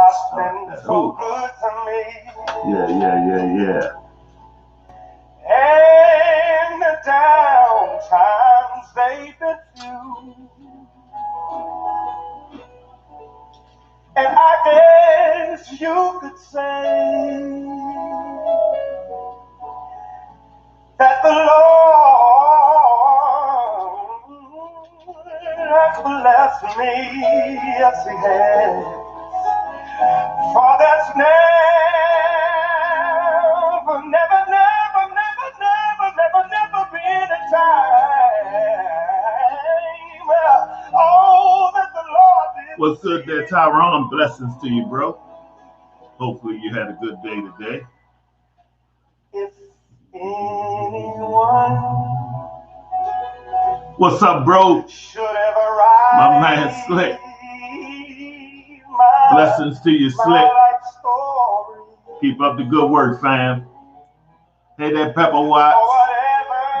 God's been so good to me. Yeah. And the down times they've been few. And I guess you could say that the Lord has blessed me. Yes, He has. For there's never been a time. Oh, that the Lord did. What's good there, Tyrone? Blessings to you, bro. Hopefully you had a good day today. If anyone What's up, bro? should ever ride My man Slick. Blessings to you, Slick. Keep up the good work, fam. Hey there, Pepper Watts.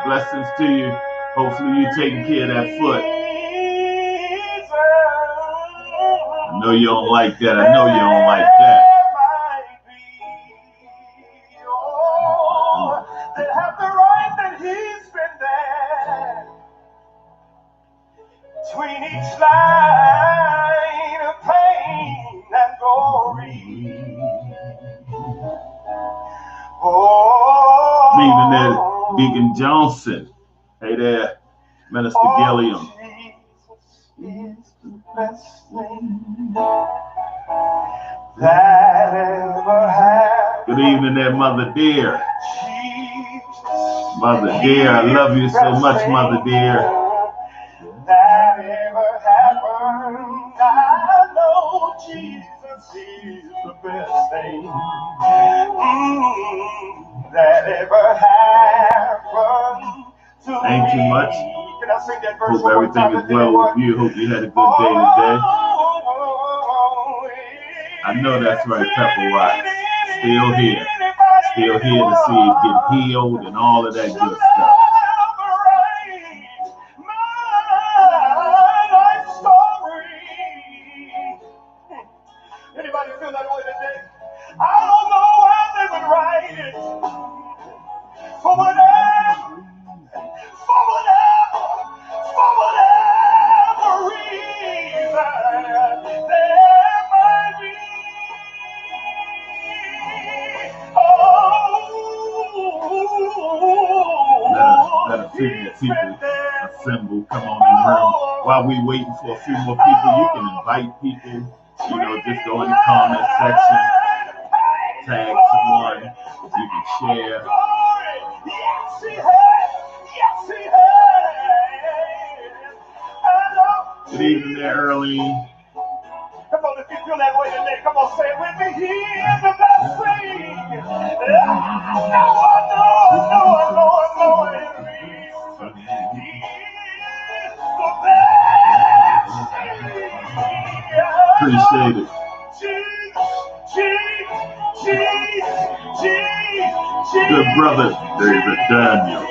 Blessings to you. Hopefully you're taking care of that foot. I know you don't like that. I know you don't like that. That have the right that He's been there between each line of pain and glory. Oh, Leaving there, Deacon Johnson. Hey there, Minister Gilliam. Jesus is the best thing that ever happened. Good evening there, Mother dear. Jesus, Mother dear, I love you so much, Mother dear. that ever happened. I know Jesus is the best thing that ever happened to Ain't me. too much. Can I sing that verse Hope one more everything time? is well with you. Hope you had a good day today. I know that's right, Pepper Watts. Still here. Still here to see it get healed and all of that good stuff. Anybody feel that way today? I don't know how they would write it. For whatever reason there might be. Let a few more people assemble, come on in the room. While we waiting for a few more people, you can invite people. You know, just go in the comment section, tag someone, you can share. Yes, He has. Yes, He has. Good evening there, Early. Come on, if you feel that way today, come on, say it with me. He is the best thing. I know it is. He is the best thing. Appreciate it. Good brother, David Daniels.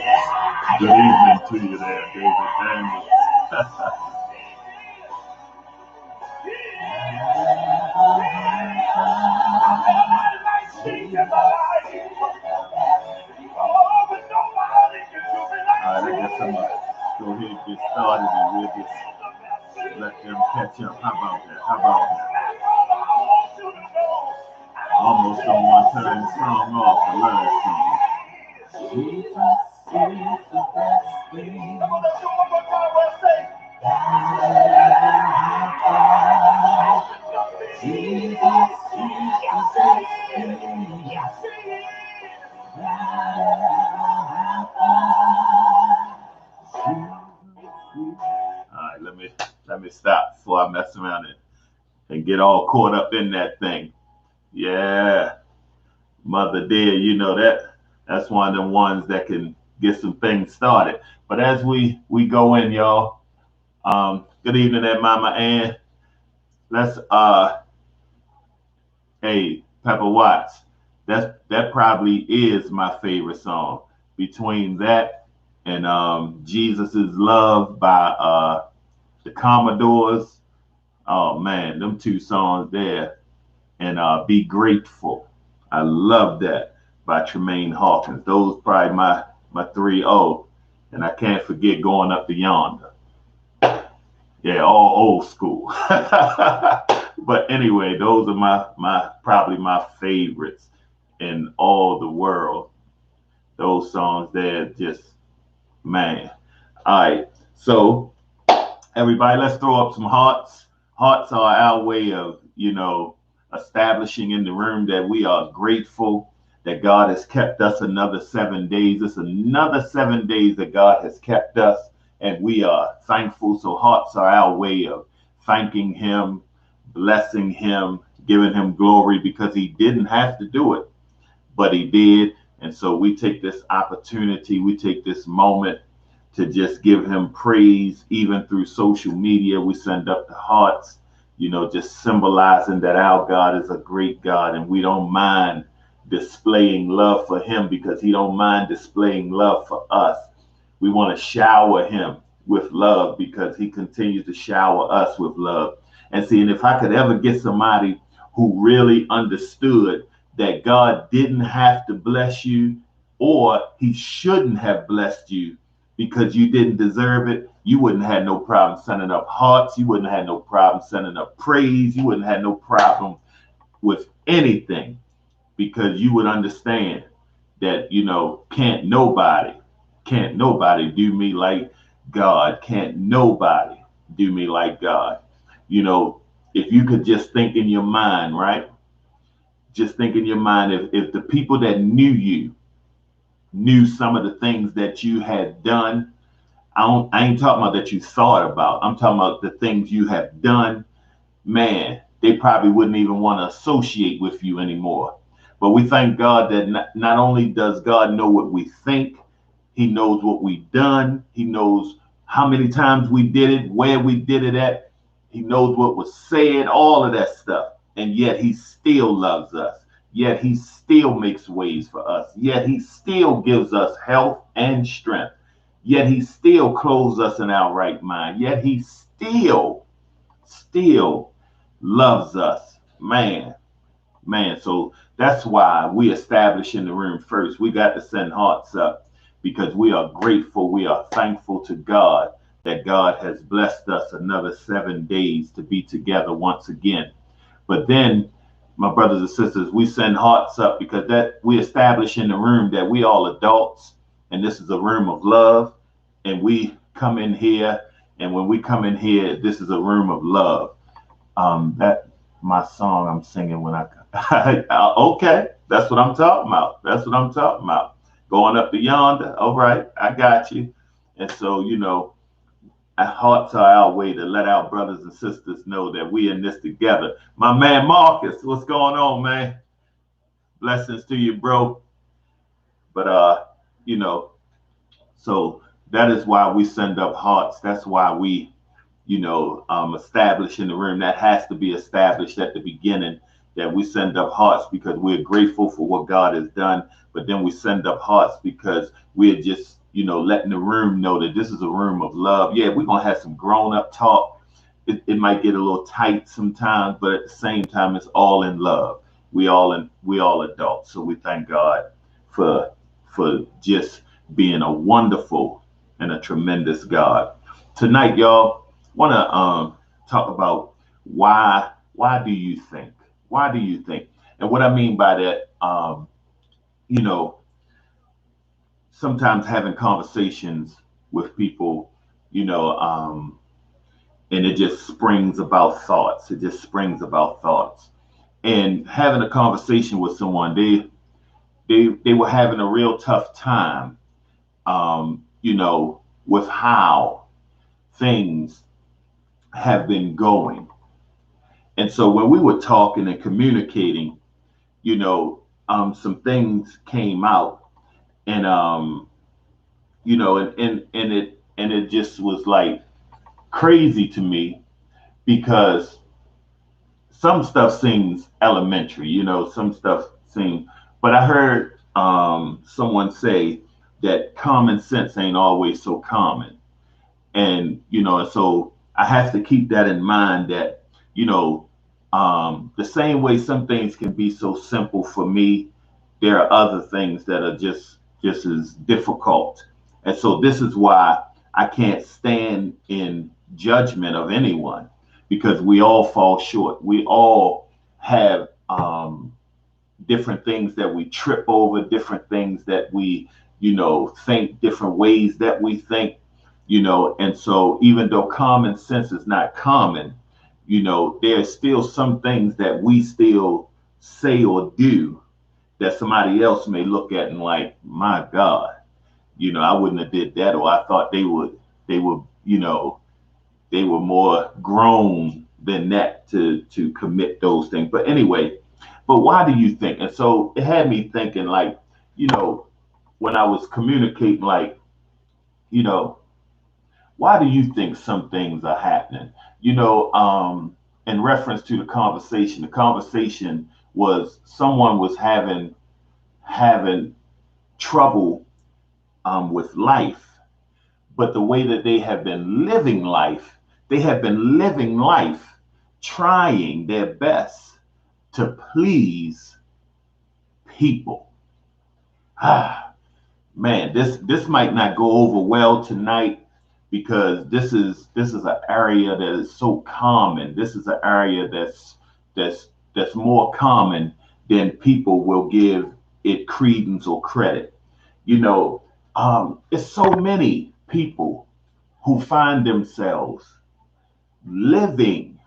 Good evening to you there, David Daniels. Alright, I guess I'm gonna go ahead and get started and we'll just let them catch up. How about that? Almost don't want to turn the song off, the last song. Jesus is the best thing. Alright, let me stop before I mess around and get all caught up in that thing. Yeah. Mother dear, you know that's one of the ones that can get some things started. But as we go in, y'all, good evening there, Mama Ann. Let's hey, Pepper Watts. That probably is my favorite song. Between that and Jesus is Love by the Commodores. Oh man, them two songs there. and Be Grateful. I love that by Tremaine Hawkins. Those probably my three. Oh, and I can't forget Going Up to Yonder. Yeah, all old school. But anyway, those are my probably my favorites in all the world. Those songs there, just man. All right, so everybody, let's throw up some hearts. Hearts are our way of, establishing in the room that we are grateful that God has kept us another 7 days. It's another 7 days that God has kept us, and we are thankful. So hearts are our way of thanking Him, blessing Him, giving Him glory because He didn't have to do it, but He did. And so we take this opportunity, we take this moment to just give Him praise. Even through social media, we send up the hearts, just symbolizing that our God is a great God, and we don't mind displaying love for Him because He don't mind displaying love for us. We want to shower Him with love because He continues to shower us with love. And see, and if I could ever get somebody who really understood that God didn't have to bless you, or He shouldn't have blessed you because you didn't deserve it, you wouldn't have no problem sending up hearts. You wouldn't have no problem sending up praise. You wouldn't have no problem with anything because you would understand that, can't nobody do me like God. Can't nobody do me like God. If you could just think in your mind, right? Just think in your mind, if the people that knew some of the things that you had done. I ain't talking about that you thought about. I'm talking about the things you have done. Man, they probably wouldn't even want to associate with you anymore. But we thank God that not only does God know what we think, He knows what we've done. He knows how many times we did it, where we did it at. He knows what was said, all of that stuff. And yet He still loves us. Yet He still makes ways for us. Yet He still gives us health and strength. Yet He still clothes us in our right mind. Yet He still loves us. Man. So that's why we establish in the room first. We got to send hearts up because we are grateful. We are thankful to God that God has blessed us another 7 days to be together once again. But then, my brothers and sisters, we send hearts up because that we establish in the room that we all adults, and this is a room of love, and we come in here, and when we come in here, this is a room of love. That my song I'm singing when I okay, that's what I'm talking about. That's what I'm talking about. Going up to yonder. All right, I got you. And so, our hearts are our way to let our brothers and sisters know that we in this together. My man Marcus, what's going on, man? Blessings to you, bro. But so that is why we send up hearts. That's why we, establish in the room. That has to be established at the beginning, that we send up hearts because we're grateful for what God has done. But then we send up hearts because we're just, letting the room know that this is a room of love. Yeah, we're going to have some grown up talk. It might get a little tight sometimes, but at the same time, it's all in love. We all adults. So we thank God for just being a wonderful and a tremendous God. Tonight, y'all, want to talk about why do you think? Why do you think? And what I mean by that, you know, sometimes having conversations with people, you know, and it just springs about thoughts. It just springs about thoughts. And having a conversation with someone, they were having a real tough time, with how things have been going. And so when we were talking and communicating, some things came out, and and it just was like crazy to me because some stuff seems elementary, some stuff seems, but I heard someone say that common sense ain't always so common. And, so I have to keep that in mind that, you know, The same way some things can be so simple for me, there are other things that are just as difficult. And so this is why I can't stand in judgment of anyone, because we all fall short. We all have different things that we trip over, different things that we, think, different ways that we think, and so even though common sense is not common, there's still some things that we still say or do that somebody else may look at and like, my God, I wouldn't have did that, or I thought they would, they were more grown than that to commit those things. But anyway, but why do you think? And so it had me thinking, like, when I was communicating, like, you know, why do you think some things are happening? In reference to the conversation was someone was having trouble with life, but the way that they have been living life, they have been living life trying their best to please people. Ah, man, this might not go over well tonight because this is an area that is so common. This is an area that's more common than people will give it credence or credit. You know, it's so many people who find themselves living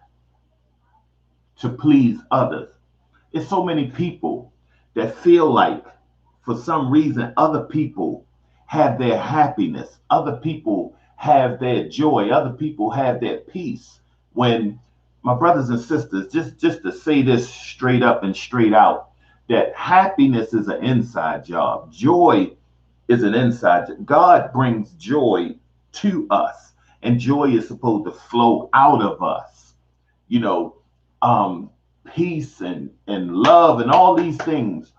to please others. It's so many people that feel like for some reason other people have their happiness, other people have their joy, other people have their peace. When my brothers and sisters, just to say this straight up and straight out, that happiness is an inside job. Joy is an inside job. God brings joy to us, and joy is supposed to flow out of us. You know, um, peace and love and all these things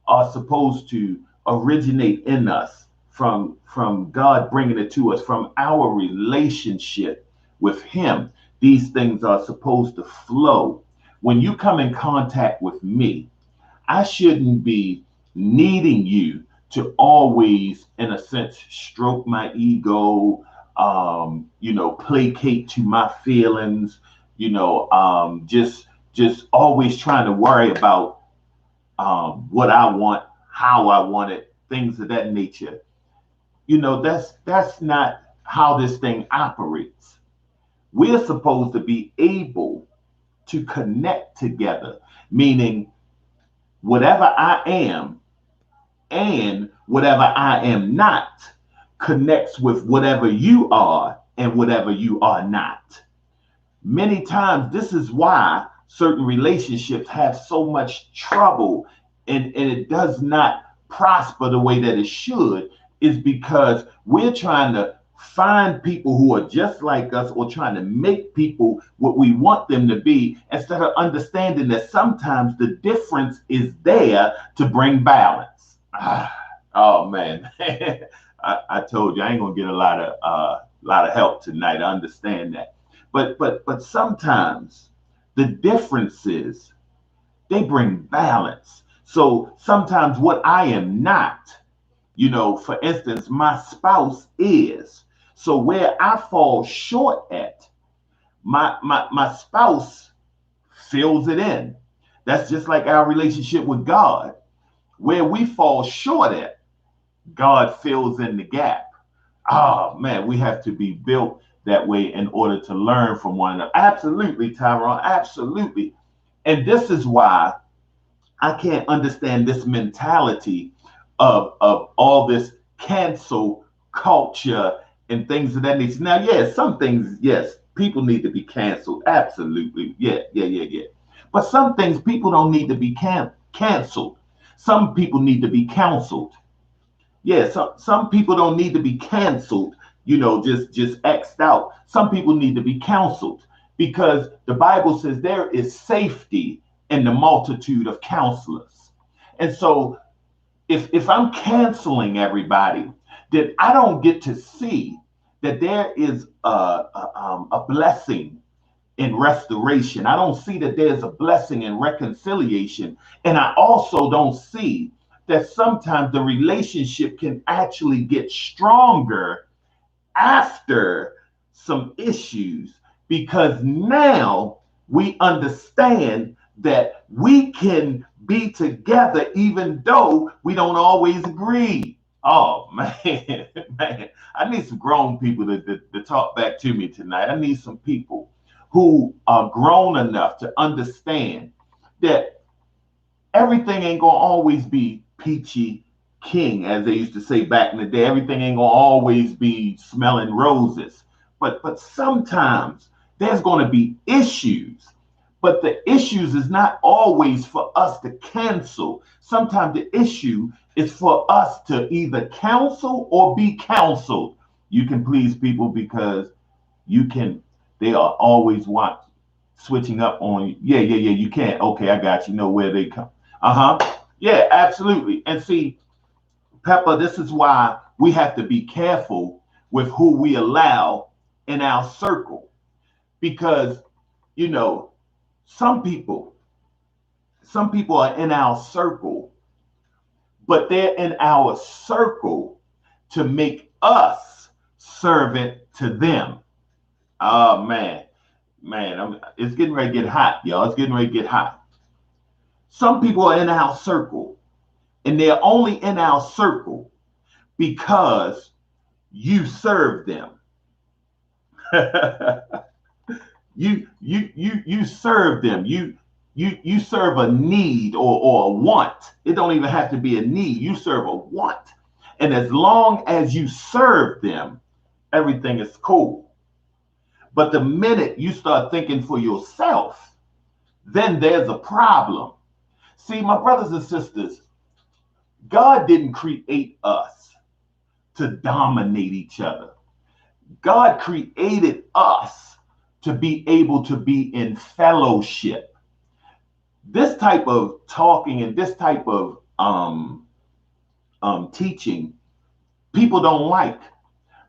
are supposed to originate in us from God bringing it to us from our relationship with Him. These things are supposed to flow. When you come in contact with me, I shouldn't be needing you to always, in a sense, stroke my ego, placate to my feelings, just always trying to worry about what I want, how I want it, things of that nature. That's not how this thing operates. We're supposed to be able to connect together, meaning whatever I am and whatever I am not connects with whatever you are and whatever you are not. Many times, this is why certain relationships have so much trouble and it does not prosper the way that it should, is because we're trying to find people who are just like us or trying to make people what we want them to be instead of understanding that sometimes the difference is there to bring balance. Oh man, I told you I ain't gonna get a lot of help tonight. I understand that, but sometimes the difference is they bring balance. So sometimes what I am not, for instance, my spouse is. So where I fall short at, my spouse fills it in. That's just like our relationship with God. Where we fall short at, God fills in the gap. Oh man, we have to be built that way in order to learn from one another. Absolutely, Tyrone, absolutely. And this is why I can't understand this mentality of all this cancel culture and things of that nature. Now, yes, some things, yes, people need to be canceled. Absolutely. Yeah, yeah, yeah, yeah. But some things people don't need to be canceled. Some people need to be counseled. Yeah, some people don't need to be canceled, just X'd out. Some people need to be counseled because the Bible says there is safety in the multitude of counselors. And so if I'm canceling everybody, then I don't get to see that there is a blessing in restoration. I don't see that there's a blessing in reconciliation. And I also don't see that sometimes the relationship can actually get stronger after some issues, because now we understand that we can be together even though we don't always agree. Oh man, man, I need some grown people to talk back to me tonight. I need some people who are grown enough to understand that everything ain't gonna always be peachy king, as they used to say back in the day. Everything ain't gonna always be smelling roses. But sometimes there's gonna be issues. But the issues is not always for us to cancel. Sometimes the issue is for us to either counsel or be counseled. You can please people because you can, they are always watching, switching up on you. Yeah, yeah, yeah, you can't. Okay, I got you. Know where they come. Uh-huh. Yeah, absolutely. And see, Pepper, this is why we have to be careful with who we allow in our circle. Because, you know, some people, some people are in our circle, but they're in our circle to make us servant to them. Oh man, man, it's getting ready to get hot, y'all. It's getting ready to get hot. Some people are in our circle, and they're only in our circle because you serve them. You serve them. You serve a need or a want. It don't even have to be a need. You serve a want. And as long as you serve them, everything is cool. But the minute you start thinking for yourself, then there's a problem. See, my brothers and sisters, God didn't create us to dominate each other. God created us to be able to be in fellowship. This type of talking and this type of teaching, people don't like,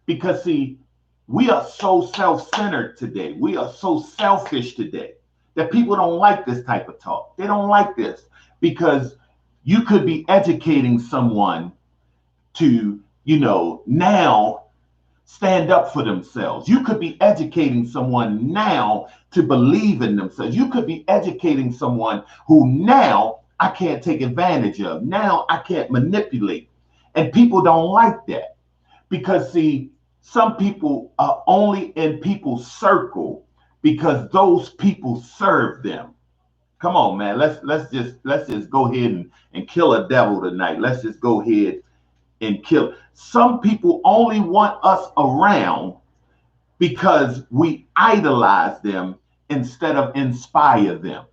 because see, we are so self-centered today. We are so selfish today that people don't like this type of talk. They don't like this because you could be educating someone to, now stand up for themselves. You could be educating someone now to believe in themselves. You could be educating someone who now I can't take advantage of. Now I can't manipulate. And people don't like that because, see, some people are only in people's circle because those people serve them. Come on, man. Let's just go ahead and kill a devil tonight. Let's just go ahead and kill. Some people only want us around because we idolize them instead of inspire them.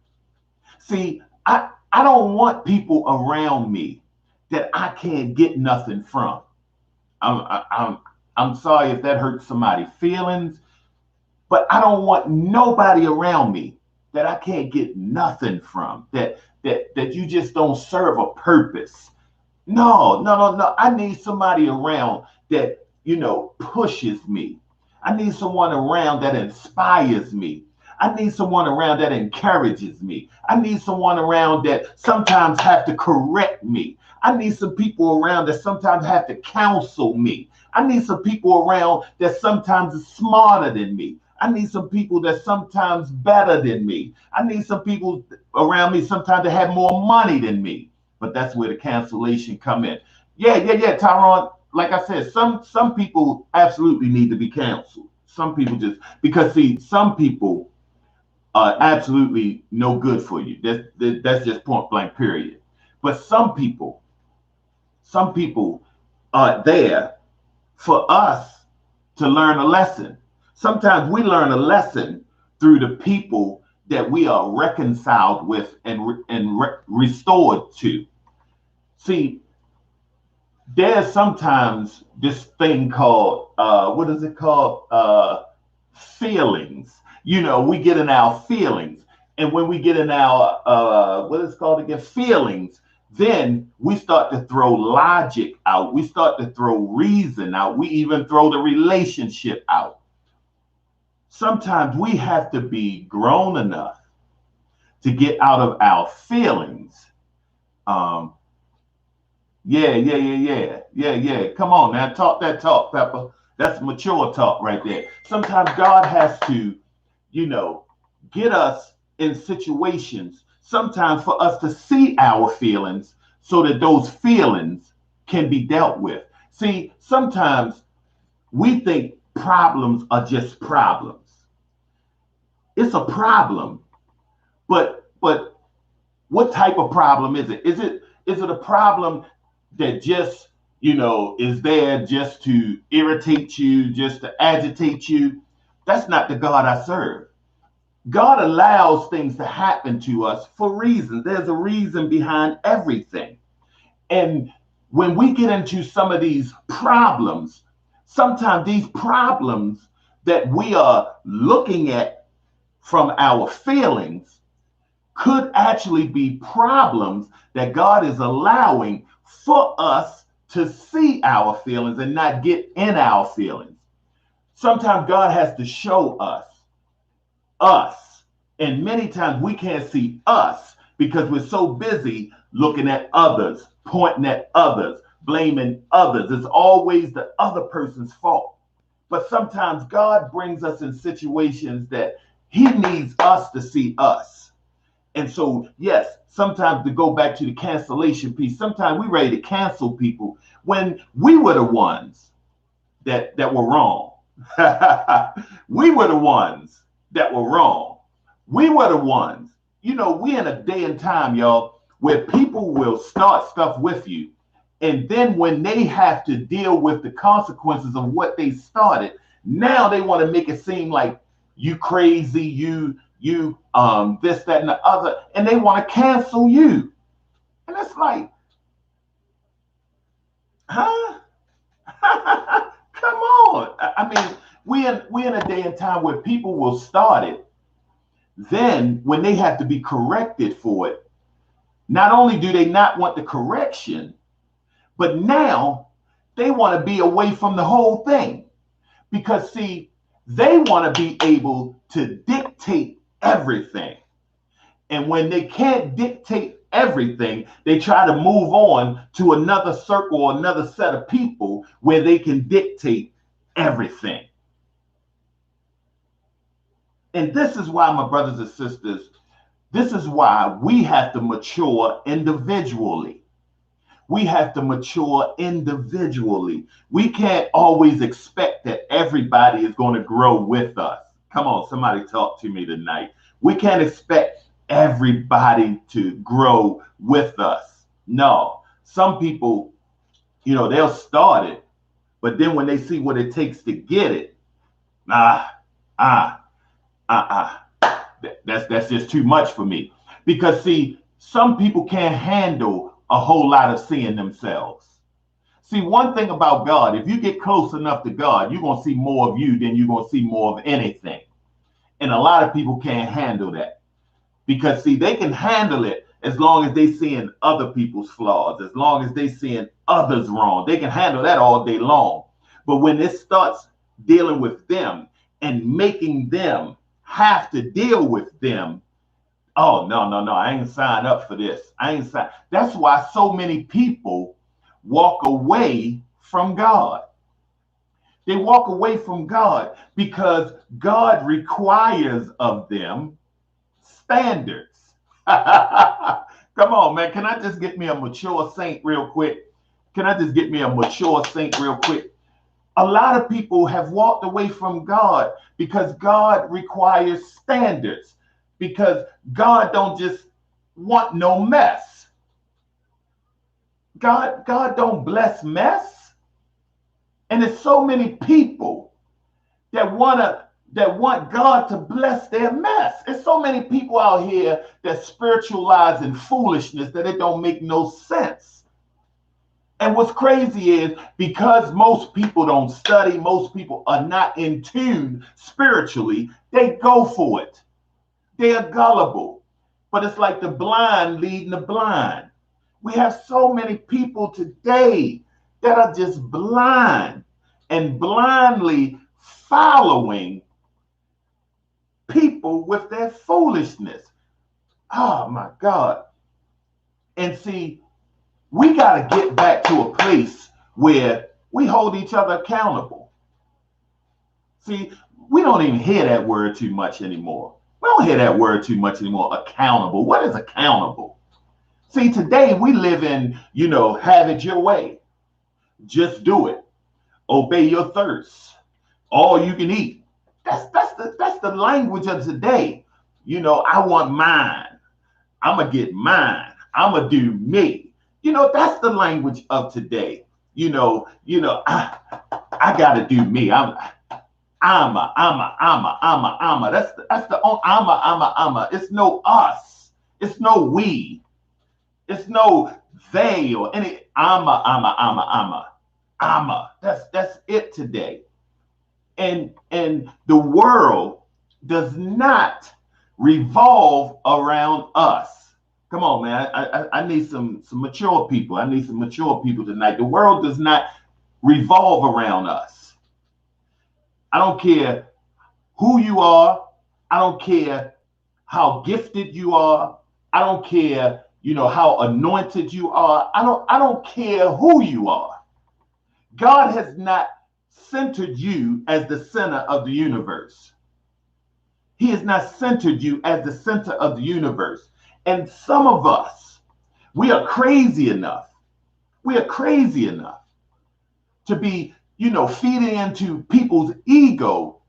See, I don't want people around me that I can't get nothing from. I'm sorry if that hurts somebody's feelings, but I don't want nobody around me that I can't get nothing from. That you just don't serve a purpose. No, no, no, no. I need somebody around that, pushes me. I need someone around that inspires me. I need someone around that encourages me. I need someone around that sometimes have to correct me. I need some people around that sometimes have to counsel me. I need some people around that sometimes is smarter than me. I need some people that sometimes better than me. I need some people around me sometimes that have more money than me. But that's where the cancellation come in. Yeah, yeah, yeah, Tyrone. Like I said, some people absolutely need to be canceled. Some people just, because see, some people are absolutely no good for you. That's just point blank period. But some people are there for us to learn a lesson. Sometimes we learn a lesson through the people that we are reconciled with and restored to. See, there's sometimes this thing called what is it called? Feelings. We get in our feelings, and when we get in our what is it called again? Feelings. Then we start to throw logic out. We start to throw reason out. We even throw the relationship out. sometimes we have to be grown enough to get out of our feelings. Um, yeah. Come on now, talk that talk, Pepper. That's mature talk right there. Sometimes God has to, you know, get us in situations, sometimes for us to see our feelings so that those feelings can be dealt with. See, sometimes we think problems are just problems. It's a problem, but what type of problem is it? Is it a problem that just, is there just to irritate you, just to agitate you? That's not the God I serve. God allows things to happen to us for reasons. There's a reason behind everything. And when we get into some of these problems, sometimes these problems that we are looking at from our feelings could actually be problems that God is allowing for us to see our feelings and not get in our feelings. Sometimes God has to show us. And many times we can't see us because we're so busy looking at others, pointing at others, blaming others. It's always the other person's fault. But sometimes God brings us in situations that he needs us to see us. And so, yes, sometimes to go back to the cancellation piece, sometimes we're ready to cancel people when we were the ones that were wrong. We were the ones that were wrong. We were the ones. We in a day and time, y'all, where people will start stuff with you. And then when they have to deal with the consequences of what they started, now they want to make it seem like you crazy, you this, that, and the other, and they want to cancel you. And it's like, huh? Come on. I mean, we in a day and time where people will start it. Then when they have to be corrected for it, not only do they not want the correction, but now they want to be away from the whole thing. Because see, they want to be able to dictate everything. And when they can't dictate everything, they try to move on to another circle or another set of people where they can dictate everything. And this is why, my brothers and sisters, this is why we have to mature individually. We have to mature individually. We can't always expect that everybody is going to grow with us. Come on, somebody talk to me tonight. We can't expect everybody to grow with us. No, some people, they'll start it, but then when they see what it takes to get it, that's just too much for me. Because see, some people can't handle a whole lot of seeing themselves. See, one thing about God, if you get close enough to God, you're going to see more of you than you're going to see more of anything. And a lot of people can't handle that. Because see, they can handle it as long as they seeing other people's flaws, as long as they seeing others wrong. They can handle that all day long. But when it starts dealing with them and making them have to deal with them, oh, no, I ain't signed up for this. I ain't signed. That's why so many people walk away from God. They walk away from God because God requires of them standards. Come on, man. Can I just get me a mature saint real quick? Can I just get me a mature saint real quick? A lot of people have walked away from God because God requires standards. Because God don't just want no mess. God don't bless mess. And there's so many people that want God to bless their mess. There's so many people out here that spiritualize in foolishness that it don't make no sense. And what's crazy is because most people don't study, most people are not in tune spiritually, they go for it. They are gullible. But it's like the blind leading the blind. We have so many people today that are just blind and blindly following people with their foolishness. Oh my God. And see, we got to get back to a place where we hold each other accountable. See, we don't even hear that word too much anymore. We don't hear that word too much anymore. Accountable. What is accountable? See, today we live in, have it your way. Just do it. Obey your thirst. All you can eat. That's the language of today. I want mine. I'm going to get mine. I'm going to do me. That's the language of today. I got to do me. I'm a. That's the only, I'm a. It's no us. It's no we. It's no they or any. I'm a. That's it today. And the world does not revolve around us. Come on, man. I need some mature people. I need some mature people tonight. The world does not revolve around us. I don't care who you are. I don't care how gifted you are. I don't care, how anointed you are. I don't care who you are. God has not centered you as the center of the universe. He has not centered you as the center of the universe. And some of us, we are crazy enough. We are crazy enough to be, feeding into people's ego,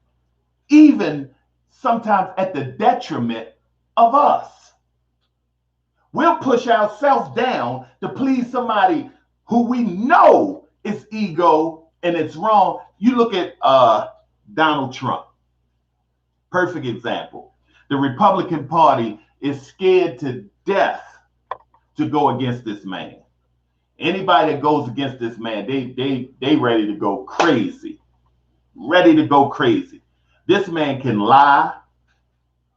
even sometimes at the detriment of us. We'll push ourselves down to please somebody who we know is ego and it's wrong. You look at Donald Trump. Perfect example. The Republican Party is scared to death to go against this man. Anybody that goes against this man, they ready to go crazy. Ready to go crazy. This man can lie.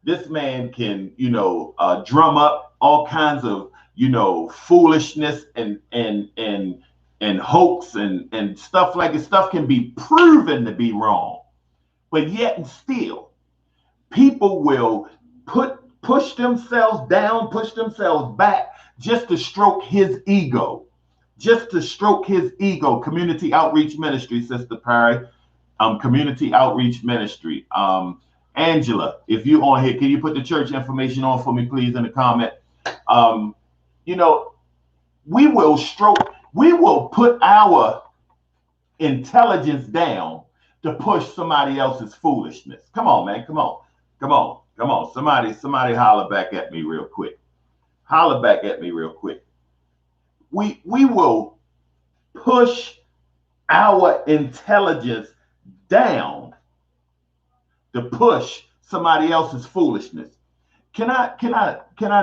This man can, drum up all kinds of, foolishness and hoax and stuff like this. Stuff can be proven to be wrong. But yet and still, people will push themselves down, push themselves back just to stroke his ego. Just to stroke his ego. Community Outreach Ministry, Sister Perry. Community Outreach Ministry. Angela, if you're on here, can you put the church information on for me, please, in the comment? We will put our intelligence down to push somebody else's foolishness. Come on, man. Come on. Somebody holler back at me real quick. Holler back at me real quick. We will push our intelligence down to push somebody else's foolishness. Can I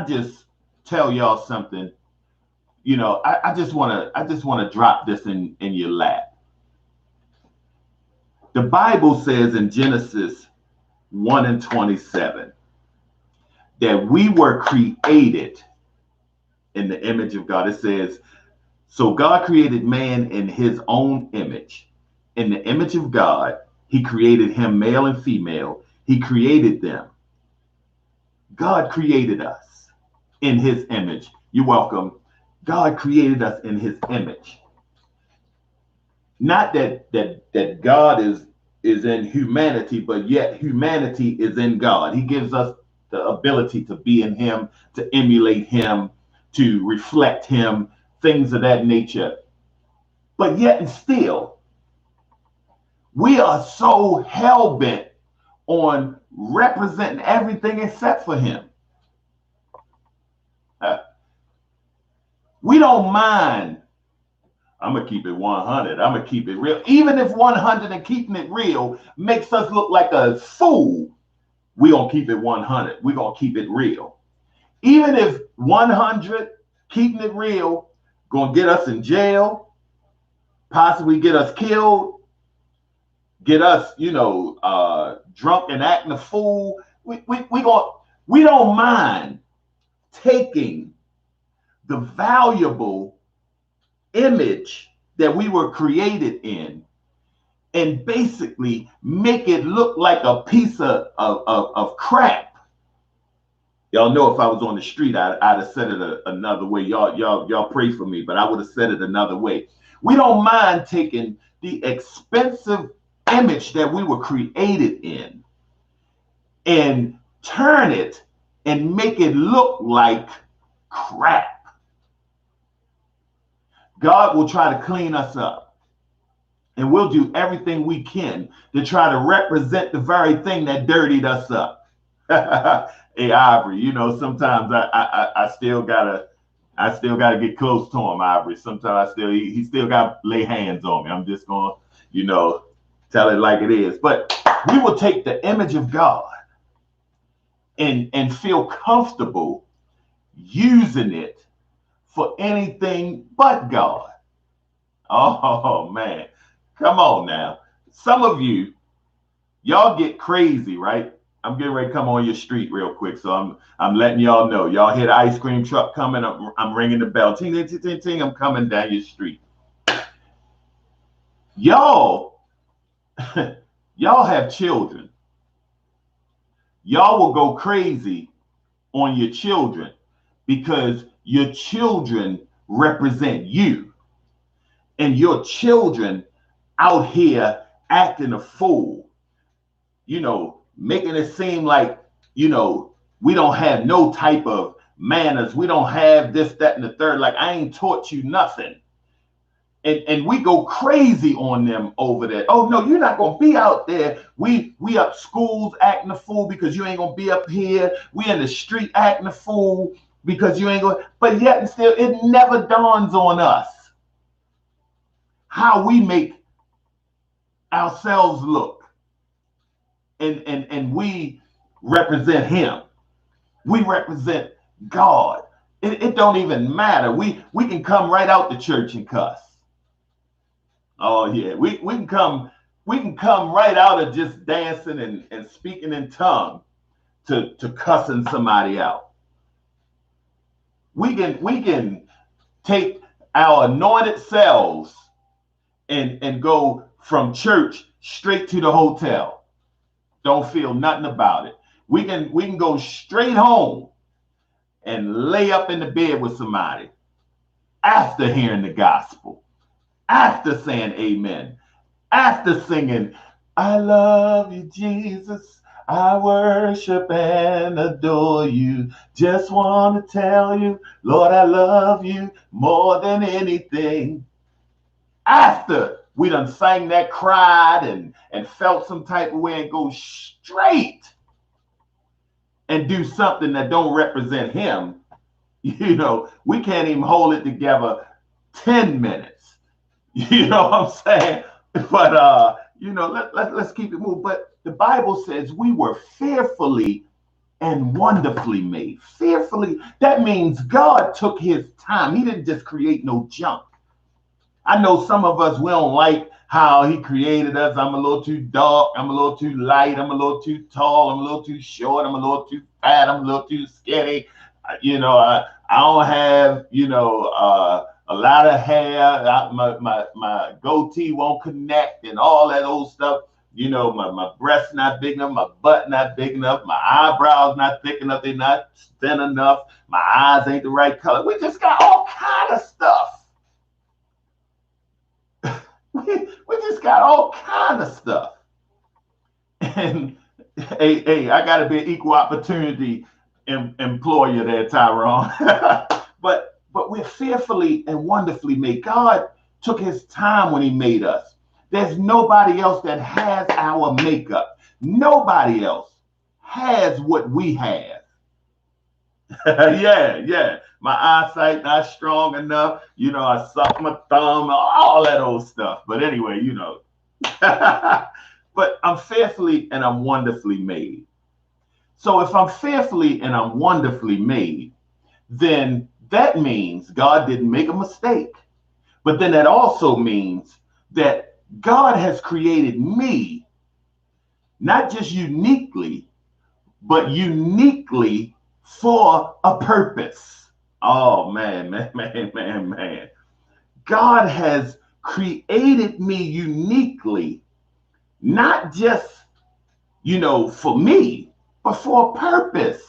just tell y'all something? I just want to drop this in your lap. The Bible says in Genesis 1:27 that we were created in the image of God. It says, so God created man in his own image. In the image of God, he created him, male and female. He created them. God created us in his image. You're welcome. God created us in his image. Not that God is in humanity, but yet humanity is in God. He gives us the ability to be in him, to emulate him, to reflect him, things of that nature. But yet and still, we are so hell-bent on representing everything except for him. We don't mind. I'm going to keep it 100. I'm going to keep it real. Even if 100 and keeping it real makes us look like a fool, we're going to keep it 100. We're going to keep it real. Even if 100, keeping it real, going to get us in jail, possibly get us killed, get us, drunk and acting a fool. We don't mind taking the valuable image that we were created in and basically make it look like a piece of crap. Y'all know if I was on the street, I'd have said it another way. Y'all pray for me, but I would have said it another way. We don't mind taking the expensive image that we were created in and turn it and make it look like crap. God will try to clean us up, and we'll do everything we can to try to represent the very thing that dirtied us up. Hey, Ivory, you know, sometimes I still gotta get close to him, Ivory. Sometimes he still got to lay hands on me. I'm just gonna, you know, tell it like it is. But we will take the image of God and feel comfortable using it for anything but God. Oh man, come on now. Some of y'all get crazy, right? I'm getting ready to come on your street real quick, so I'm letting y'all know. Y'all hear the ice cream truck coming. I'm ringing the bell. Ting, ting, ting, ting, ting. I'm coming down your street. Y'all have children. Y'all will go crazy on your children because your children represent you, and your children out here acting a fool, you know, making it seem like, you know, we don't have no type of manners. We don't have this, that, and the third. Like, I ain't taught you nothing. And we go crazy on them over that. Oh no, you're not gonna be out there. We up schools acting a fool because you ain't gonna be up here. We in the street acting a fool because you ain't gonna. But yet and still, it never dawns on us how we make ourselves look, and we represent Him. We represent God. It don't even matter. We can come right out the church and cuss. Oh yeah, we can come right out of just dancing and speaking in tongue to cussing somebody out. We can take our anointed selves and go from church straight to the hotel. Don't feel nothing about it. We can go straight home and lay up in the bed with somebody after hearing the gospel, after saying amen, after singing, I love you, Jesus. I worship and adore you. Just want to tell you, Lord, I love you more than anything. After we done sang that, cried, and felt some type of way, and go straight and do something that don't represent Him, you know, we can't even hold it together 10 minutes. You know what I'm saying? But you know, let's keep it moving. But the Bible says we were fearfully and wonderfully made. Fearfully, that means God took His time. He didn't just create no junk. I know some of us, we don't like how He created us. I'm a little too dark. I'm a little too light. I'm a little too tall. I'm a little too short. I'm a little too fat. I'm a little too skinny. You know, I don't have, you know, a lot of hair. My goatee won't connect and all that old stuff. You know, my breast's not big enough. My butt not big enough. My eyebrows not thick enough. They're not thin enough. My eyes ain't the right color. We just got all kind of stuff. We just got all kind of stuff. And hey, I got to be an equal opportunity employer there, Tyrone. but we're fearfully and wonderfully made. God took His time when He made us. There's nobody else that has our makeup. Nobody else has what we have. yeah. My eyesight not strong enough. You know, I suck my thumb, all that old stuff. But anyway, you know. But I'm fearfully and I'm wonderfully made. So if I'm fearfully and I'm wonderfully made, then that means God didn't make a mistake. But then that also means that God has created me, not just uniquely, but uniquely for a purpose. Oh, man. God has created me uniquely not just, for me, but for a purpose.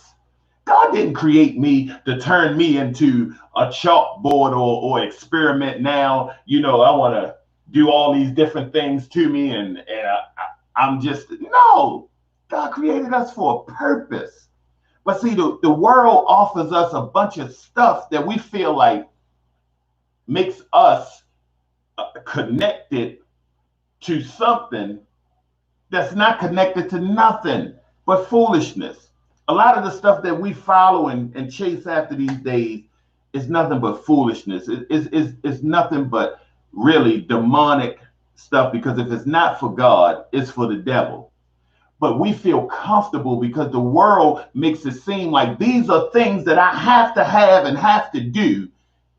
God didn't create me to turn me into a chalkboard or experiment now. I want to do all these different things to me I'm just, no. God created us for a purpose. But see, the world offers us a bunch of stuff that we feel like makes us connected to something that's not connected to nothing but foolishness. A lot of the stuff that we follow and chase after these days is nothing but foolishness. It's nothing but really demonic stuff, because if it's not for God, it's for the devil. But we feel comfortable because the world makes it seem like these are things that I have to have and have to do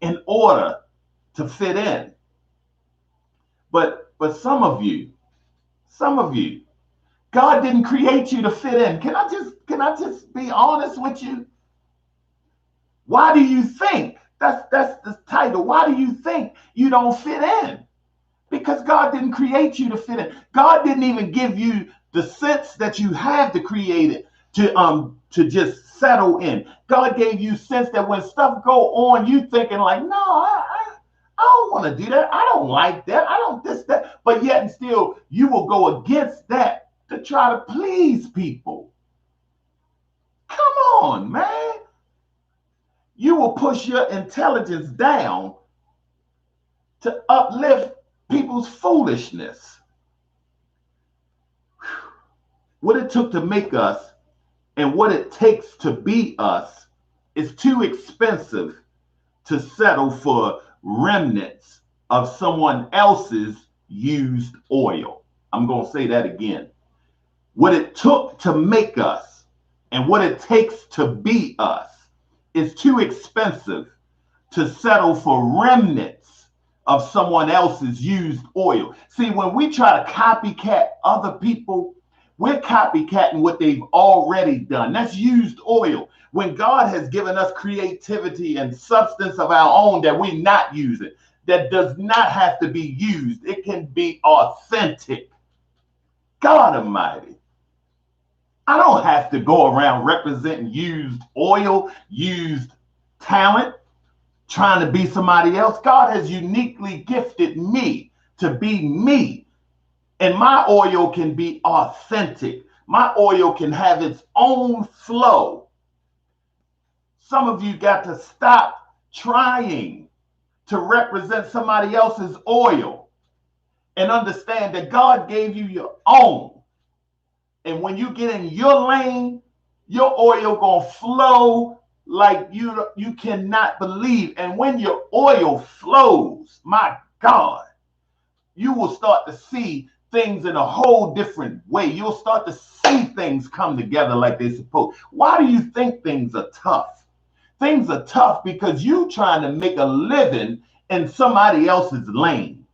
in order to fit in. But some of you, God didn't create you to fit in. Can I just be honest with you? Why do you think that's the title? Why do you think you don't fit in? Because God didn't create you to fit in. God didn't even give you the sense that you have to create it to just settle in. God gave you sense that when stuff go on, you thinking like, no, I don't want to do that. I don't like that. I don't this, that. But yet and still, you will go against that to try to please people. Come on, man. You will push your intelligence down to uplift people's foolishness. What it took to make us and what it takes to be us is too expensive to settle for remnants of someone else's used oil. I'm going to say that again. What it took to make us and what it takes to be us is too expensive to settle for remnants of someone else's used oil. See, when we try to copycat other people, we're copycatting what they've already done. That's used oil. When God has given us creativity and substance of our own that we're not using, that does not have to be used. It can be authentic. God Almighty. I don't have to go around representing used oil, used talent, trying to be somebody else. God has uniquely gifted me to be me. And my oil can be authentic. My oil can have its own flow. Some of you got to stop trying to represent somebody else's oil and understand that God gave you your own. And when you get in your lane, your oil gonna flow like you cannot believe. And when your oil flows, my God, you will start to see things in a whole different way. You'll start to see things come together like they're supposed. Why do you think things are tough? Things are tough because you're trying to make a living in somebody else's lane.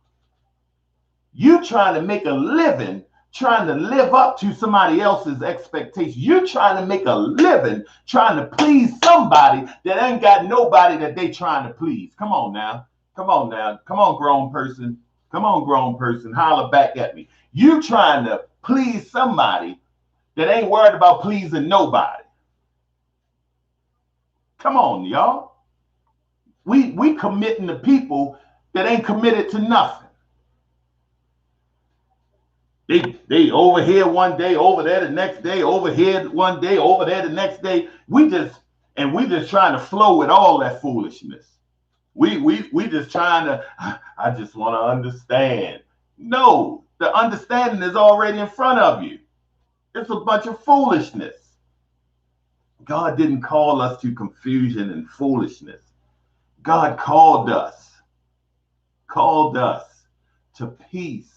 You're trying to make a living trying to live up to somebody else's expectations. You're trying to make a living trying to please somebody that ain't got nobody that they trying to please. Come on now. Come on now. Come on, grown person. Come on, grown person, holler back at me. You trying to please somebody that ain't worried about pleasing nobody. Come on, y'all. We committing to people that ain't committed to nothing. They over here one day, over there the next day, over here one day, over there the next day. We just trying to flow with all that foolishness. We just trying to, I just want to understand. No, the understanding is already in front of you. It's a bunch of foolishness. God didn't call us to confusion and foolishness. God called us to peace,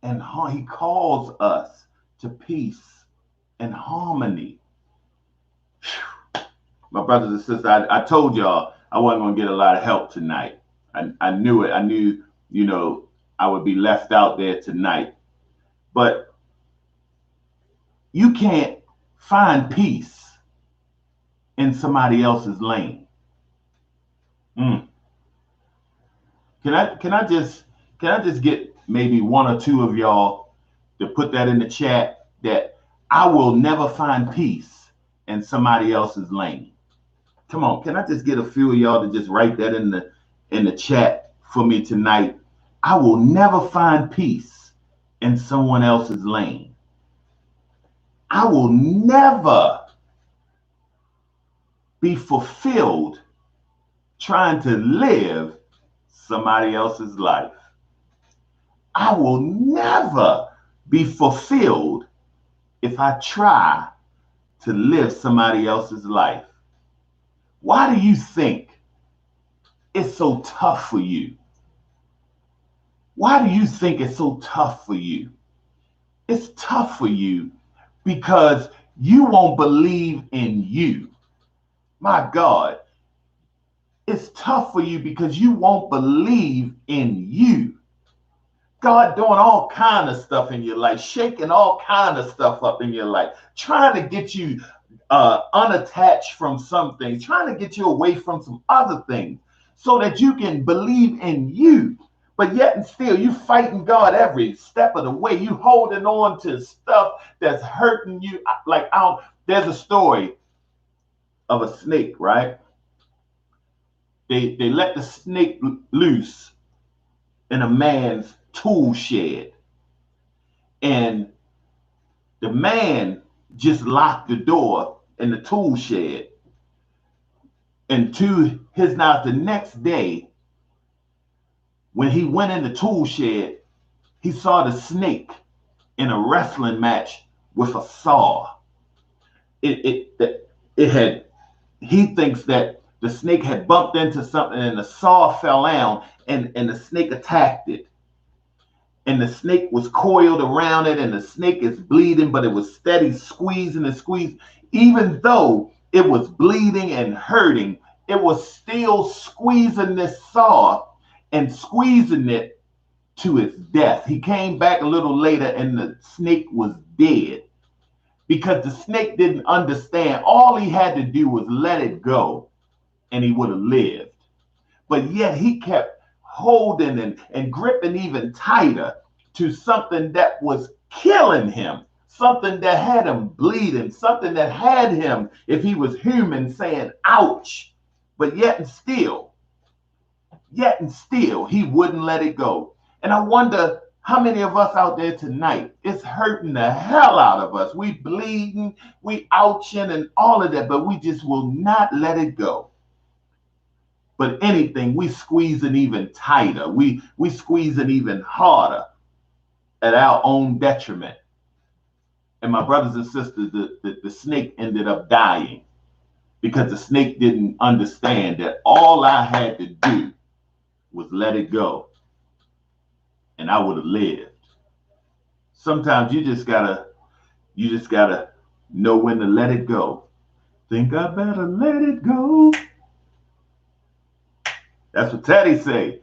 and he calls us to peace and harmony. My brothers and sisters, I told y'all I wasn't going to get a lot of help tonight. I knew it. I knew, I would be left out there tonight. But you can't find peace in somebody else's lane. Can I just get maybe one or two of y'all to put that in the chat that I will never find peace in somebody else's lane. Come on, can I just get a few of y'all to just write that in the chat for me tonight? I will never find peace in someone else's lane. I will never be fulfilled trying to live somebody else's life. I will never be fulfilled if I try to live somebody else's life. Why do you think it's so tough for you? Why do you think it's so tough for you? It's tough for you because you won't believe in you. My God, it's tough for you because you won't believe in you. God doing all kind of stuff in your life, shaking all kind of stuff up in your life, trying to get you unattached from some things, trying to get you away from some other things so that you can believe in you. But yet and still, you fighting God every step of the way. You holding on to stuff that's hurting you. Like, there's a story of a snake, right? They let the snake loose in a man's tool shed. And the man just locked the door in the tool shed. And to his knowledge, the next day, when he went in the tool shed, he saw the snake in a wrestling match with a saw. He thinks that the snake had bumped into something and the saw fell down and the snake attacked it. And the snake was coiled around it and the snake is bleeding, but it was steady squeezing and squeezing. Even though it was bleeding and hurting, it was still squeezing this saw and squeezing it to its death. He came back a little later and the snake was dead because the snake didn't understand. All he had to do was let it go and he would have lived. But yet he kept holding and gripping even tighter to something that was killing him, something that had him bleeding, something that had him, if he was human, saying, ouch. But yet and still, he wouldn't let it go. And I wonder how many of us out there tonight, it's hurting the hell out of us. We bleeding, we ouching and all of that, but we just will not let it go. But anything, we squeezing even tighter. We squeezing even harder at our own detriment. And my brothers and sisters, the snake ended up dying because the snake didn't understand that all I had to do was let it go and I would have lived. Sometimes you just gotta know when to let it go. Think I better let it go. That's what Teddy say.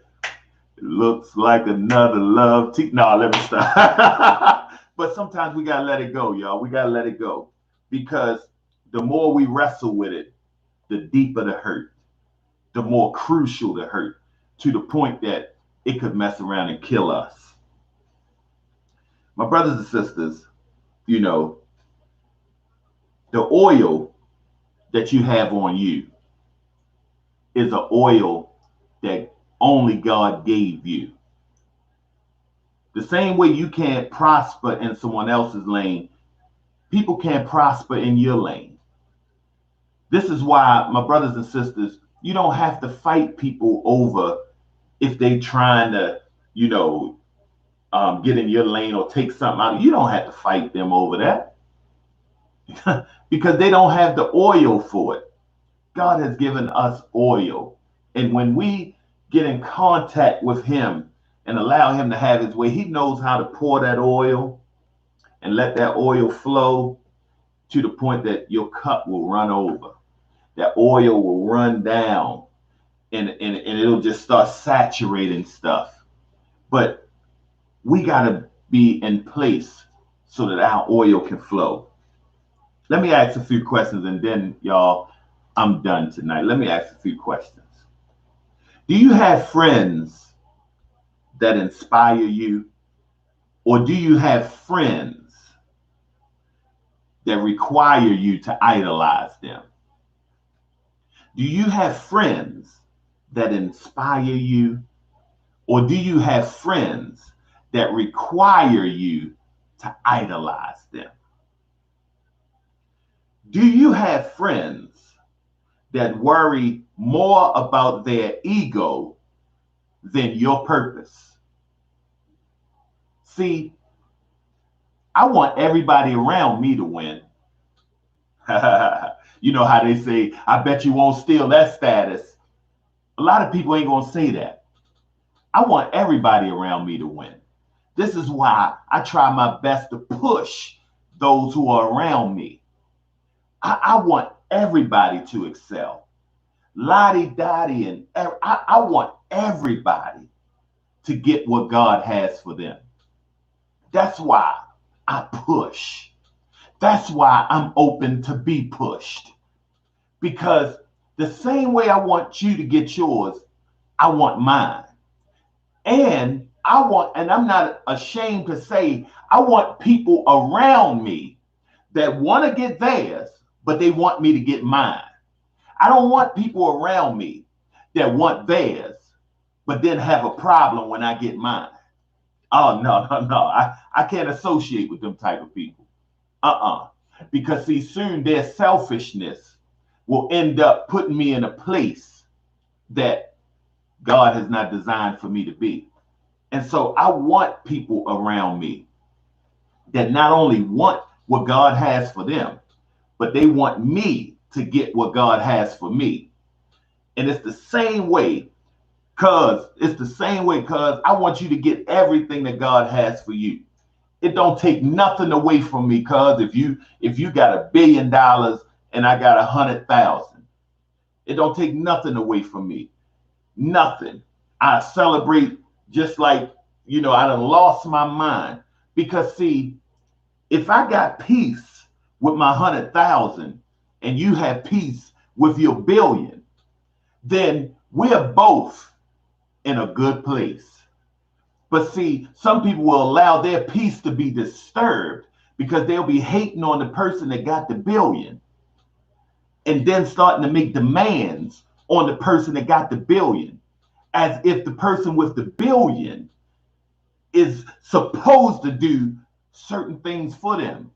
It looks like another love. No, let me stop. But sometimes we gotta let it go, y'all. We gotta let it go because the more we wrestle with it, the deeper the hurt, the more crucial the hurt, to the point that it could mess around and kill us. My brothers and sisters, you know, the oil that you have on you is an oil that only God gave you. The same way you can't prosper in someone else's lane, people can't prosper in your lane. This is why, my brothers and sisters, you don't have to fight people over if they trying to, get in your lane or take something out. You don't have to fight them over that because they don't have the oil for it. God has given us oil. And when we get in contact with him and allow him to have his way, he knows how to pour that oil and let that oil flow to the point that your cup will run over. That oil will run down and it'll just start saturating stuff. But we got to be in place so that our oil can flow. Let me ask a few questions and then, y'all, I'm done tonight. Let me ask a few questions. Do you have friends that inspire you? Or do you have friends that require you to idolize them? Do you have friends that inspire you? Or do you have friends that require you to idolize them? Do you have friends that worry more about their ego than your purpose? See, I want everybody around me to win. You know how they say, I bet you won't steal that status. A lot of people ain't going to say that. I want everybody around me to win. This is why I try my best to push those who are around me. I want everybody to excel. Lottie Dottie, and I want everybody to get what God has for them. That's why I push. That's why I'm open to be pushed. Because the same way I want you to get yours, I want mine. And I'm not ashamed to say, I want people around me that want to get theirs, but they want me to get mine. I don't want people around me that want theirs, but then have a problem when I get mine. Oh, no. I can't associate with them type of people. Because see, soon their selfishness will end up putting me in a place that God has not designed for me to be. And so I want people around me that not only want what God has for them, but they want me to get what God has for me. And it's the same way, cuz I want you to get everything that God has for you. It don't take nothing away from me, cuz if you got $1 billion and I got 100,000, it don't take nothing away from me. Nothing. I celebrate just like, I done lost my mind. Because see, if I got peace with my 100,000 and you have peace with your billion, then we're both in a good place. But see, some people will allow their peace to be disturbed because they'll be hating on the person that got the billion and then starting to make demands on the person that got the billion, as if the person with the billion is supposed to do certain things for them.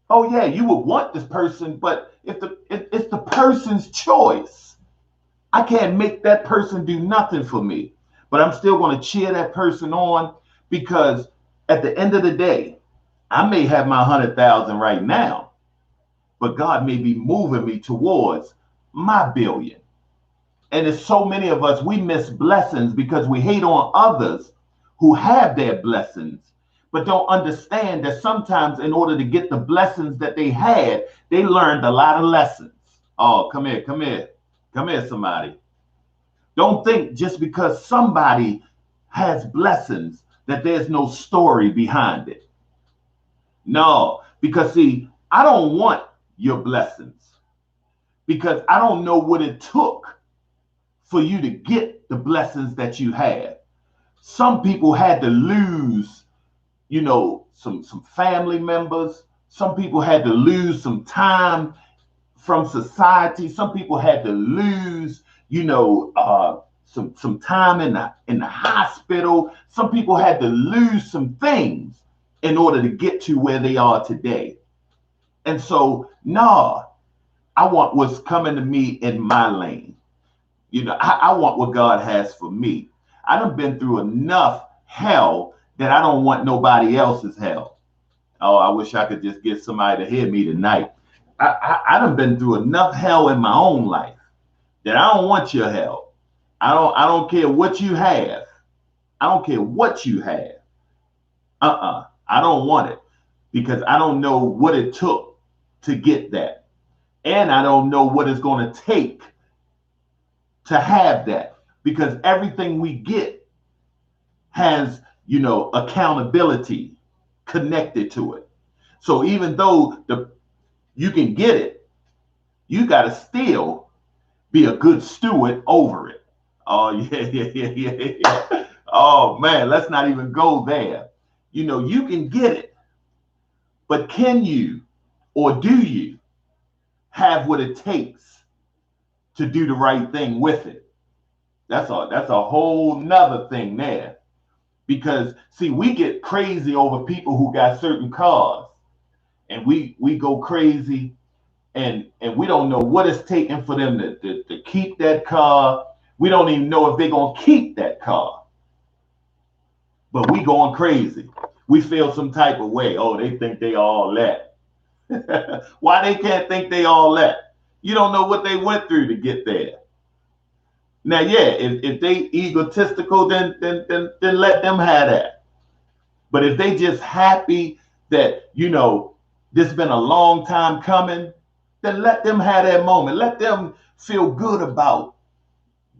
Oh yeah, you would want this person, but it's the person's choice. I can't make that person do nothing for me, but I'm still going to cheer that person on, because at the end of the day, I may have my 100,000 right now, but God may be moving me towards my billion. And there's so many of us, we miss blessings because we hate on others who have their blessings, but don't understand that sometimes in order to get the blessings that they had, they learned a lot of lessons. Oh, come here, somebody. Don't think just because somebody has blessings that there's no story behind it. No, because see, I don't want your blessings because I don't know what it took for you to get the blessings that you had. Some people had to lose, some family members. Some people had to lose some time from society. Some people had to lose, some time in the hospital. Some people had to lose some things in order to get to where they are today. And so, I want what's coming to me in my lane. I want what God has for me. I done been through enough hell that I don't want nobody else's hell. Oh, I wish I could just get somebody to hear me tonight. I done been through enough hell in my own life that I don't want your hell. I don't care what you have. I don't care what you have. I don't want it because I don't know what it took to get that. And I don't know what it's going to take to have that, because everything we get has, accountability connected to it. So even though you can get it, you got to still be a good steward over it. Oh, yeah. Oh, man, let's not even go there. You can get it, but can you or do you have what it takes to do the right thing with it? That's a whole nother thing there. Because see, we get crazy over people who got certain cars, and we go crazy, and we don't know what it's taking for them to keep that car. We don't even know if they're gonna keep that car. But we going crazy. We feel some type of way. Oh, they think they all that. Why they can't think they all that? You don't know what they went through to get there. Now, yeah, if they egotistical, then let them have that. But if they just happy that, this been a long time coming, then let them have that moment. Let them feel good about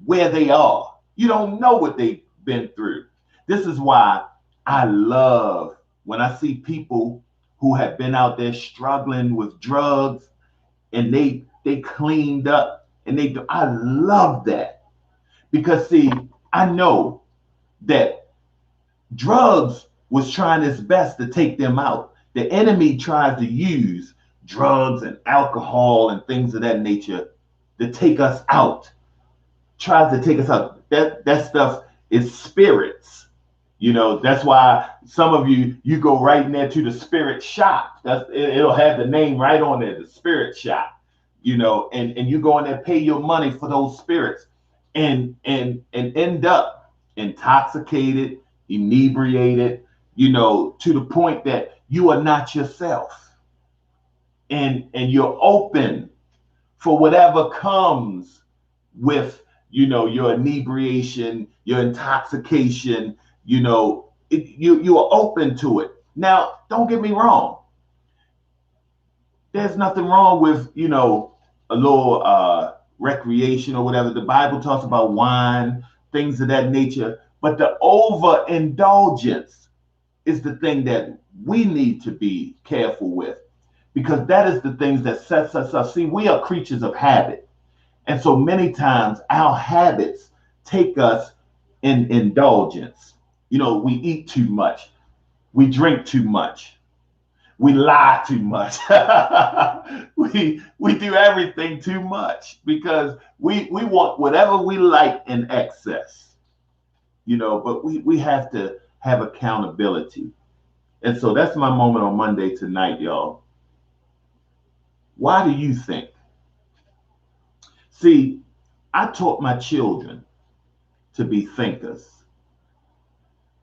where they are. You don't know what they've been through. This is why I love when I see people who have been out there struggling with drugs, and they cleaned up, and I love that. Because see, I know that drugs was trying its best to take them out. The enemy tries to use drugs and alcohol and things of that nature to take us out. Tries to take us out. That stuff is spirits. That's why some of you go right in there to the spirit shop. It'll have the name right on there, the spirit shop. And you go in there, pay your money for those spirits, and end up intoxicated, inebriated, to the point that you are not yourself. And you're open for whatever comes with, your inebriation, your intoxication, you are open to it. Now, don't get me wrong. There's nothing wrong with, a little recreation or whatever. The Bible talks about wine, things of that nature. But the overindulgence is the thing that we need to be careful with, because that is the things that sets us up. See, we are creatures of habit. And so many times our habits take us in indulgence. We eat too much. We drink too much. We lie too much. we do everything too much because we want whatever we like in excess. But we have to have accountability. And so that's my moment on Monday tonight, y'all. Why do you think? See, I taught my children to be thinkers.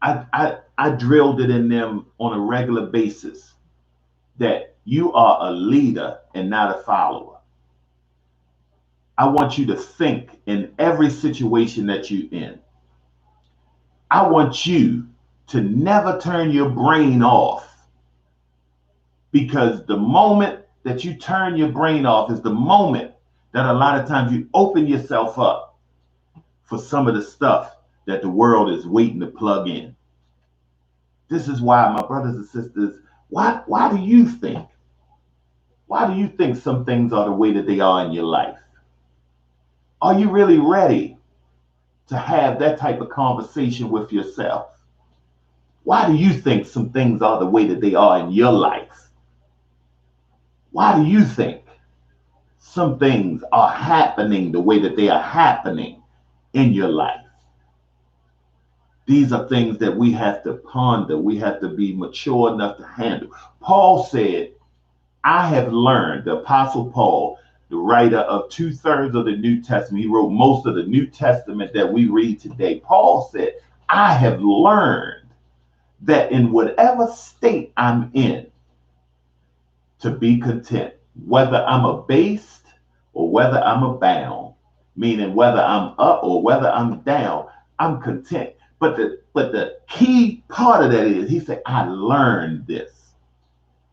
I drilled it in them on a regular basis that you are a leader and not a follower. I want you to think in every situation that you're in. I want you to never turn your brain off, because the moment that you turn your brain off is the moment that a lot of times you open yourself up for some of the stuff that the world is waiting to plug in. This is why, my brothers and sisters, why do you think? Why do you think some things are the way that they are in your life? Are you really ready to have that type of conversation with yourself? Why do you think some things are the way that they are in your life? Why do you think some things are happening the way that they are happening in your life? These are things that we have to ponder. We have to be mature enough to handle. Paul said, I have learned, the Apostle Paul, the writer of 2/3 of the New Testament, he wrote most of the New Testament that we read today. Paul said, I have learned that in whatever state I'm in, to be content, whether I'm abased or whether I'm abound, meaning whether I'm up or whether I'm down, I'm content. But the key part of that is, he said, I learned this.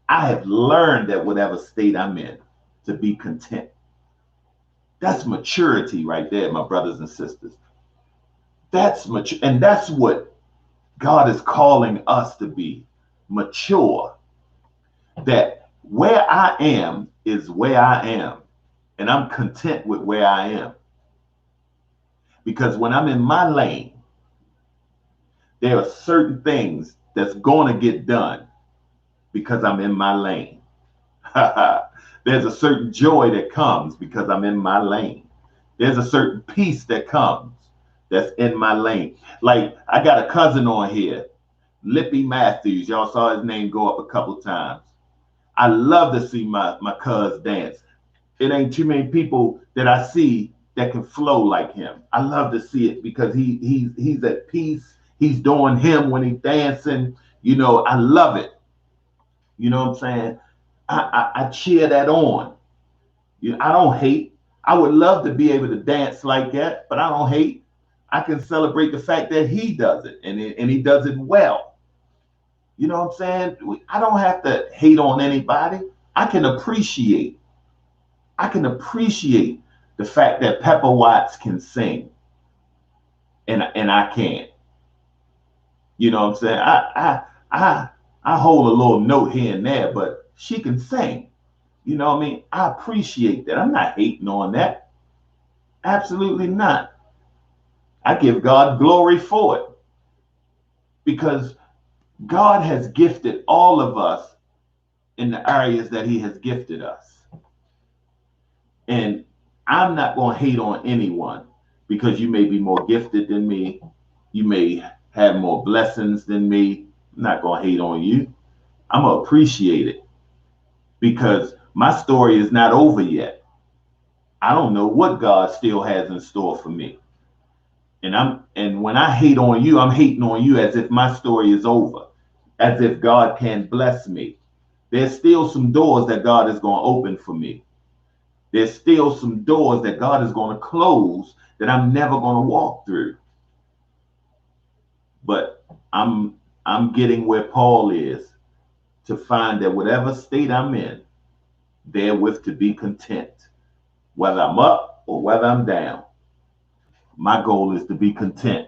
I have learned that whatever state I'm in, to be content. That's maturity right there, my brothers and sisters. That's mature, and that's what God is calling us to be, mature. That where I am is where I am, and I'm content with where I am. Because when I'm in my lane, there are certain things that's going to get done because I'm in my lane. There's a certain joy that comes because I'm in my lane. There's a certain peace that comes that's in my lane. Like, I got a cousin on here, Lippy Matthews. Y'all saw his name go up a couple times. I love to see my cuz dance. It ain't too many people that I see that can flow like him. I love to see it because he's at peace. He's doing him when he's dancing. You know, I love it. You know what I'm saying? I cheer that on. You know, I don't hate. I would love to be able to dance like that, but I don't hate. I can celebrate the fact that he does it and he does it well. You know what I'm saying? I don't have to hate on anybody. I can appreciate. I can appreciate the fact that Pepper Watts can sing and I can't. You know what I'm saying? I hold a little note here and there, but she can sing. You know what I mean? I appreciate that. I'm not hating on that. Absolutely not. I give God glory for it because God has gifted all of us in the areas that he has gifted us. And I'm not going to hate on anyone because you may be more gifted than me. You may have more blessings than me. I'm not going to hate on you. I'm going to appreciate it because my story is not over yet. I don't know what God still has in store for me. And when I hate on you, I'm hating on you as if my story is over, as if God can't bless me. There's still some doors that God is going to open for me. There's still some doors that God is going to close that I'm never going to walk through. But I'm getting where Paul is, to find that whatever state I'm in, therewith to be content, whether I'm up or whether I'm down. My goal is to be content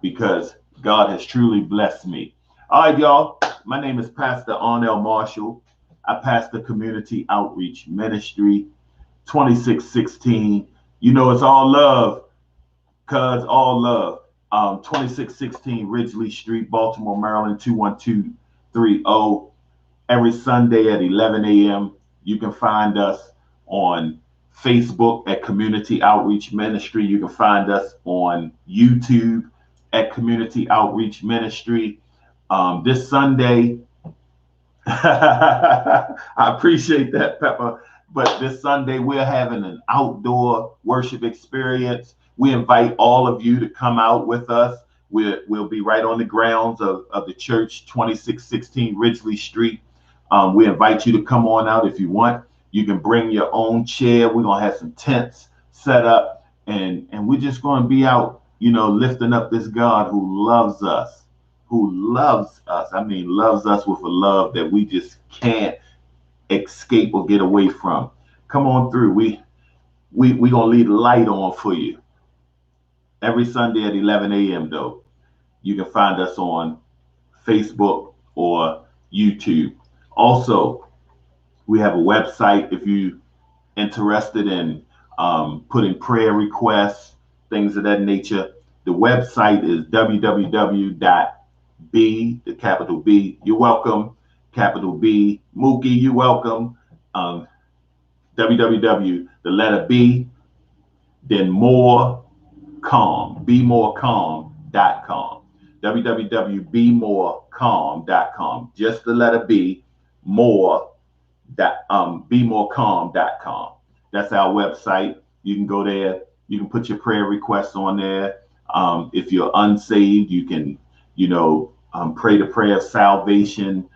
because God has truly blessed me. All right, y'all. My name is Pastor Arnel Marshall. I pastor Community Outreach Ministry, 2616. You know, it's all love, cuz all love. 2616 Ridgely Street, Baltimore, Maryland, 21230. Every Sunday at 11 a.m. You can find us on Facebook at Community Outreach Ministry. You can find us on YouTube at Community Outreach Ministry. This Sunday, I appreciate that, Pepper. But this Sunday, we're having an outdoor worship experience. We invite all of you to come out with us. We'll be right on the grounds of the church, 2616 Ridgely Street. We invite you to come on out if you want. You can bring your own chair. We're going to have some tents set up. And we're just going to be out, you know, lifting up this God who loves us. I mean, loves us with a love that we just can't escape or get away from. Come on through. We gonna leave the light on for you every Sunday at 11 a.m. though. You can find us on Facebook or YouTube. Also, we have a website if you're interested in putting prayer requests, things of that nature. The website is www.b, the capital B, you're welcome, capital B, Mookie, you're welcome, www, the letter B, then more calm, bemorecalm.com, www.bemorecalm.com, just the letter B, more, bemorecalm.com. That's our website. You can go there. You can put your prayer requests on there. If you're unsaved, you can, you know, pray the prayer of salvation.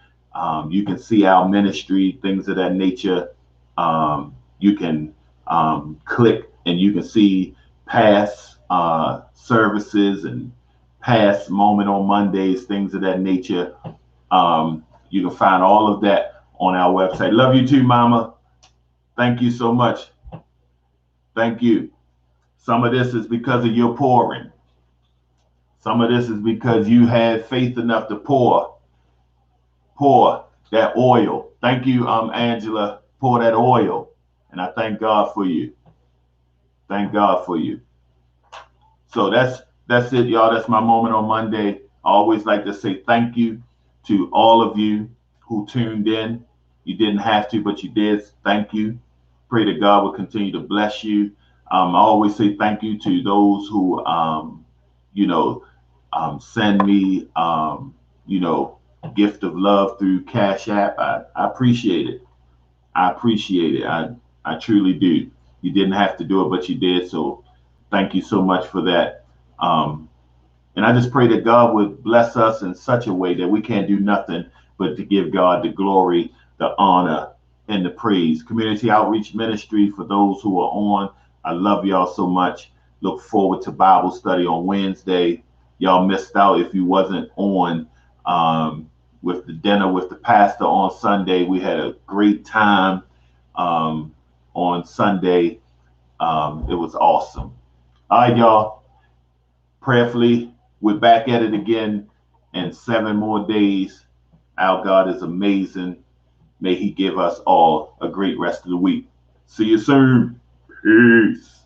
You can see our ministry, things of that nature. You can click and you can see past services and past Moment on Mondays, things of that nature. You can find all of that on our website. Love you too, Mama. Thank you so much. Thank you. Some of this is because of your pouring. Some of this is because you had faith enough to pour that oil. Thank you, Angela. Pour that oil. And I thank God for you. Thank God for you. So that's it, y'all. That's my Moment on Monday. I always like to say thank you To all of you who tuned in, you didn't have to, but you did. Thank you. Pray that God will continue to bless you. I always say thank you to those who, you know, send me, you know, gift of love through Cash App. I appreciate it. I appreciate it. I truly do. You didn't have to do it, but you did. So thank you so much for that. Um, and I just pray that God would bless us in such a way that we can't do nothing but to give God the glory, the honor, and the praise. Community Outreach Ministry, for those who are on, I love y'all so much. Look forward to Bible study on Wednesday. Y'all missed out if you wasn't on with the dinner with the pastor on Sunday. We had a great time on Sunday. It was awesome. All right, y'all. Prayerfully, we're back at it again in 7 more days. Our God is amazing. May He give us all a great rest of the week. See you soon. Peace.